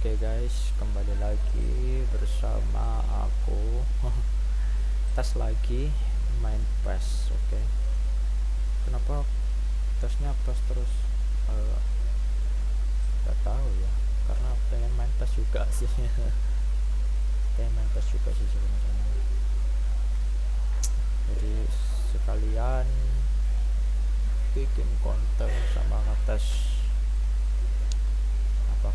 Oke guys, kembali lagi bersama aku. Tes lagi main PES. Oke. Kenapa tesnya PES terus? Gak tahu ya. Karena pengen main PES juga sih. Pengen main PES juga sih sebenarnya. Jadi sekalian bikin konten sama ngetes apa.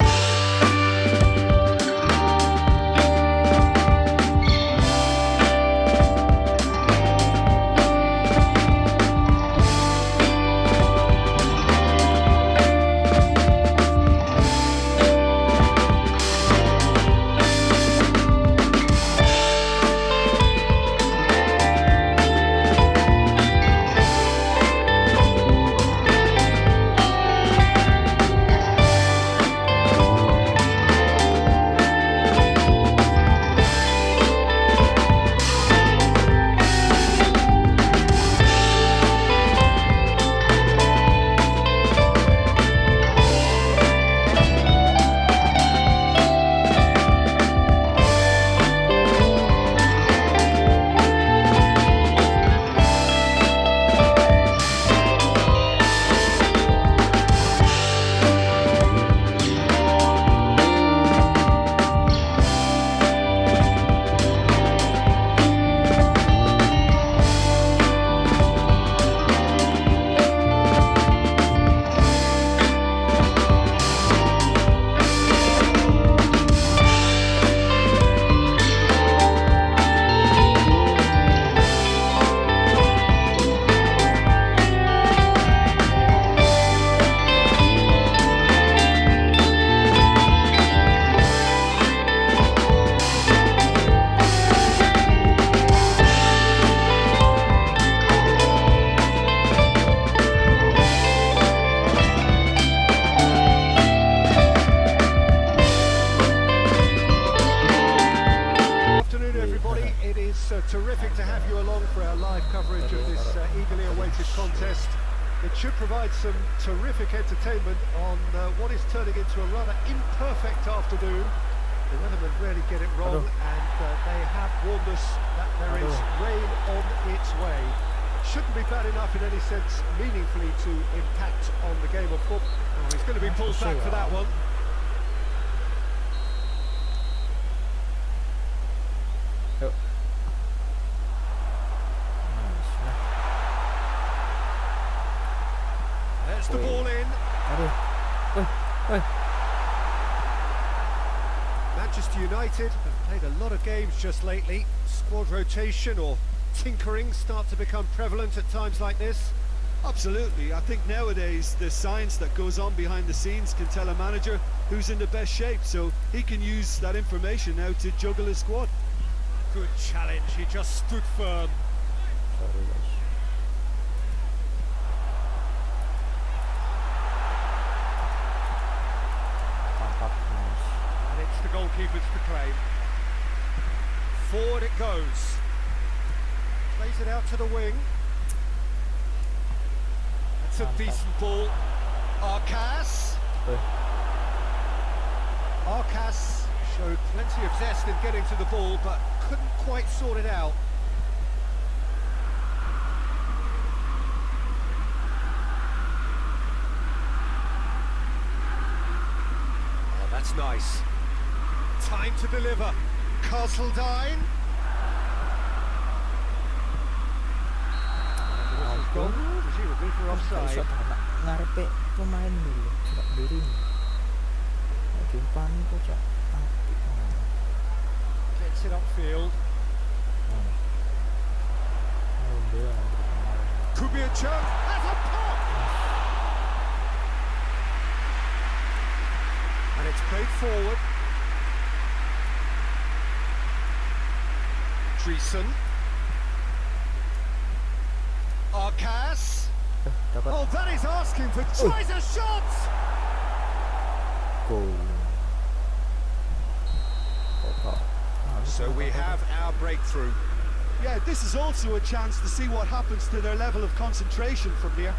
Terrific to have you along for our live coverage of this eagerly awaited contest. It should provide some terrific entertainment on what is turning into a rather imperfect afternoon. The weathermen rarely get it wrong, and they have warned us that there is rain on its way. Shouldn't be bad enough in any sense meaningfully to impact on the game of football. Oh, he's going to be pulled back for that one. There's the ball in. Manchester United have played a lot of games just lately. Squad rotation or tinkering start to become prevalent at times like this. Absolutely. I think nowadays the science that goes on behind the scenes can tell a manager who's in the best shape, so he can use that information now to juggle his squad. Good challenge, he just stood firm. And it's the goalkeeper's to claim. Forward it goes. Plays it out to the wing. That's a decent ball. Arcas showed plenty of zest in getting to the ball, but couldn't quite sort it out. Oh, that's nice. Time to deliver. Castledine. Gone, presumably for offside. Ngarepe pemain dulu, coba diri. Depan itu cak. Gets it upfield. Could be a chance. Has a pop. And it's played forward. Treason. Arcas. Oh, that is asking for tries a shot. Goal. So we have our breakthrough. Yeah, this is also a chance to see what happens to their level of concentration from here.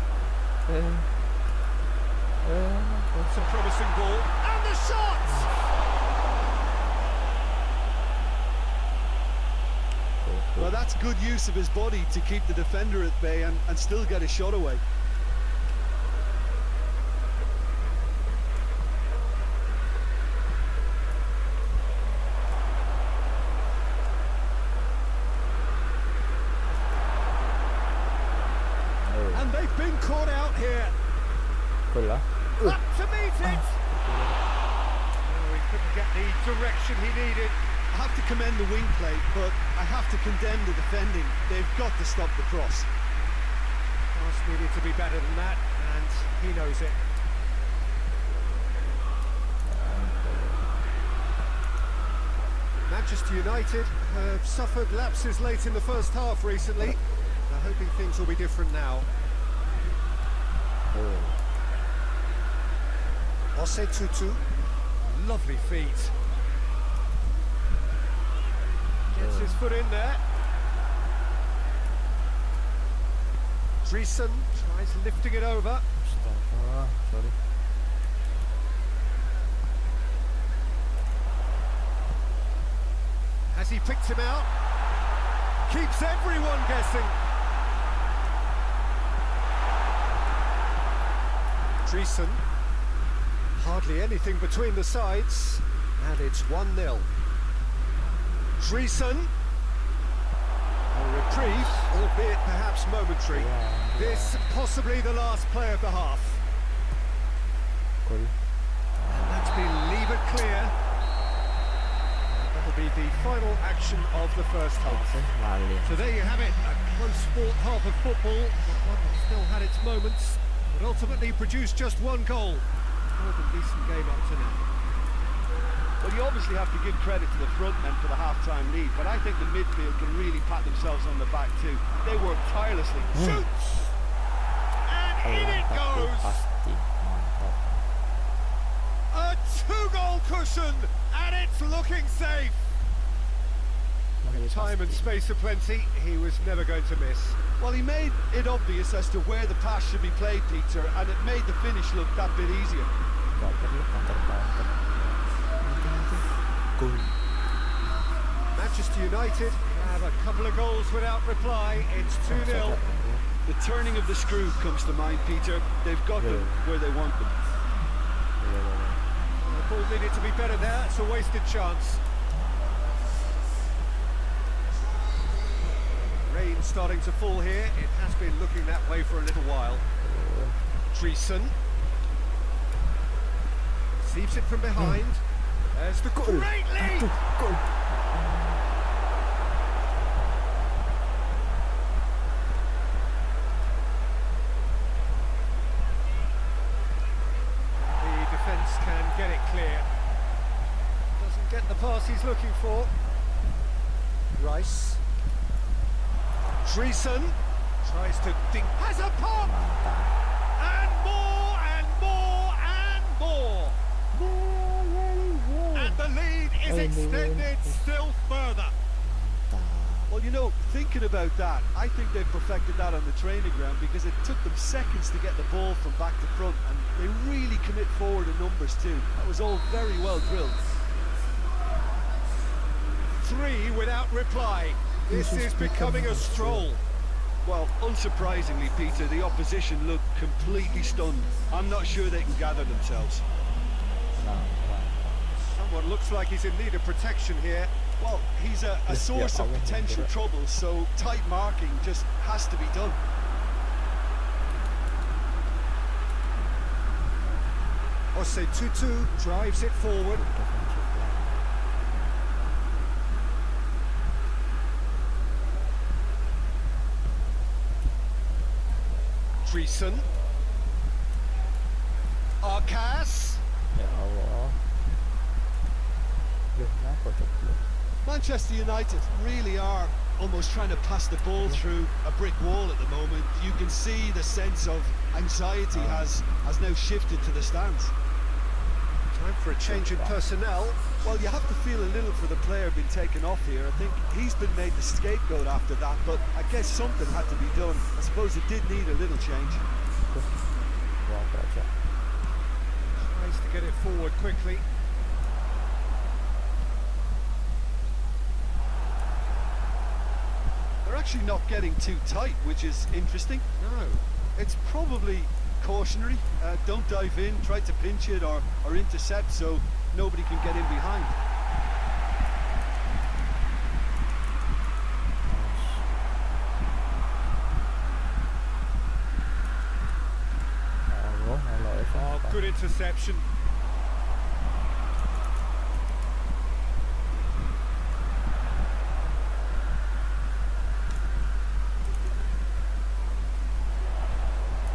It's a promising ball. And the shot! That's good use of his body to keep the defender at bay and still get a shot away. And they've been caught out here. Gol lah. Up to meet it. Oh, he couldn't get the direction he needed. I have to commend the wing play, but I have to condemn the defending. They've got to stop the cross. Pass needed to be better than that, and he knows it. Manchester United have suffered lapses late in the first half recently. They're hoping things will be different now. Jose Tutu, lovely feet. Gets his foot in there. Dreesen tries lifting it over. Astaga, sorry. Has he picked him out? Keeps everyone guessing. Dreesen. Hardly anything between the sides. And it's 1-0. Dreesen. A reprieve, albeit perhaps momentary. This possibly the last play of the half. Gol. And that's been levered clear. That'll be the final action of the first half. Lali. So there you have it, a close-fought half of football. But one that still had its moments, but ultimately produced just one goal. More than decent game up to now. Well, you obviously have to give credit to the front men for the half-time lead, but I think the midfield can really pat themselves on the back too. They work tirelessly. Shoots! And in it goes! Pasti mantap. A two-goal cushion, and it's looking safe. Time and space aplenty, he was never going to miss. Well, he made it obvious as to where the pass should be played, Peter, and it made the finish look that bit easier. Gak perlu counter. Goal. Manchester United have a couple of goals without reply. It's 2-0. The turning of the screw comes to mind, Peter. They've got them where they want them. The ball needed to be better there. It's a wasted chance. Rain starting to fall here. It has been looking that way for a little while. Dreesen. Receives it from behind. There's the great lead! Goal. The defence can get it clear. Doesn't get the pass he's looking for. Rice. Dreesen tries to dink. Has a pop! And more and more and more! And the lead is extended still further. Well, you know, thinking about that, I think they've perfected that on the training ground because it took them seconds to get the ball from back to front, and they really commit forward in numbers too. That was all very well drilled. 3 without reply. This is becoming a stroll. Well, unsurprisingly, Peter, the opposition looked completely stunned. I'm not sure they can gather themselves. Someone looks like he's in need of protection here. Well, he's a source of potential trouble, so tight marking just has to be done. Jose Tutu drives it forward. Dreesen. Arcas. Ya Allah. Kenapa tuh? Manchester United really are almost trying to pass the ball through a brick wall at the moment. You can see the sense of anxiety has now shifted to the stands. Time for a change in personnel. Well, you have to feel a little for the player being taken off here. I think he's been made the scapegoat after that, but I guess something had to be done. I suppose it did need a little change. Tries to get it forward quickly. actually not getting too tight, which is interesting. No. It's probably cautionary. Don't dive in, try to pinch it or intercept so nobody can get in behind. Oh, good interception.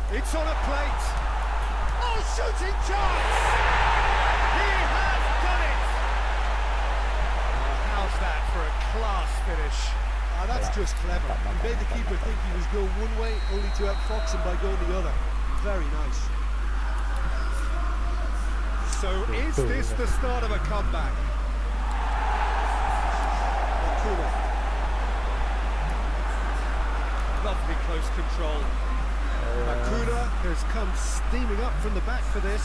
It's on a plate. Oh, shooting chance! He has done it! Oh, how's that for a class finish? That's just clever. He made the keeper think he was going one way, only to outfox him by going the other. Very nice. So is this the start of a comeback? Lovely close control. Makuna has come steaming up from the back for this.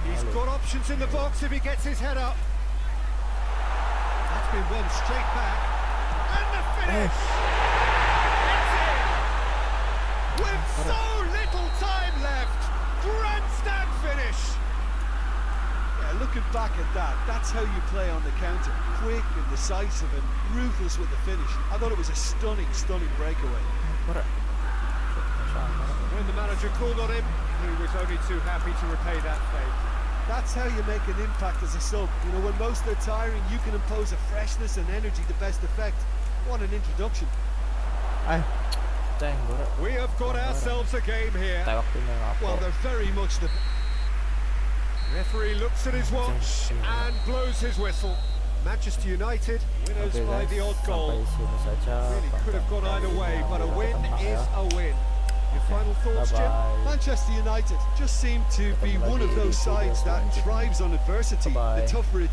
He's got options in the box if he gets his head up. That's been won straight back. And the finish! It's in! With so little time left! Grandstand finish! Yeah, looking back at that, that's how you play on the counter. Quick and decisive and ruthless with the finish. I thought it was a stunning, stunning breakaway. When the manager called on him, he was only too happy to repay that favour. That's how you make an impact as a sub. You know, when most are tiring, you can impose a freshness and energy to best effect. What an introduction. We have got ourselves a game here. Well, they're very much the... Referee looks at his watch and blows his whistle. Manchester United winners by the odd goal. Really could have gone either way, but a win is a win. Your final thoughts, Jim? Manchester United just seem to be one of those sides that thrives on adversity. The tougher it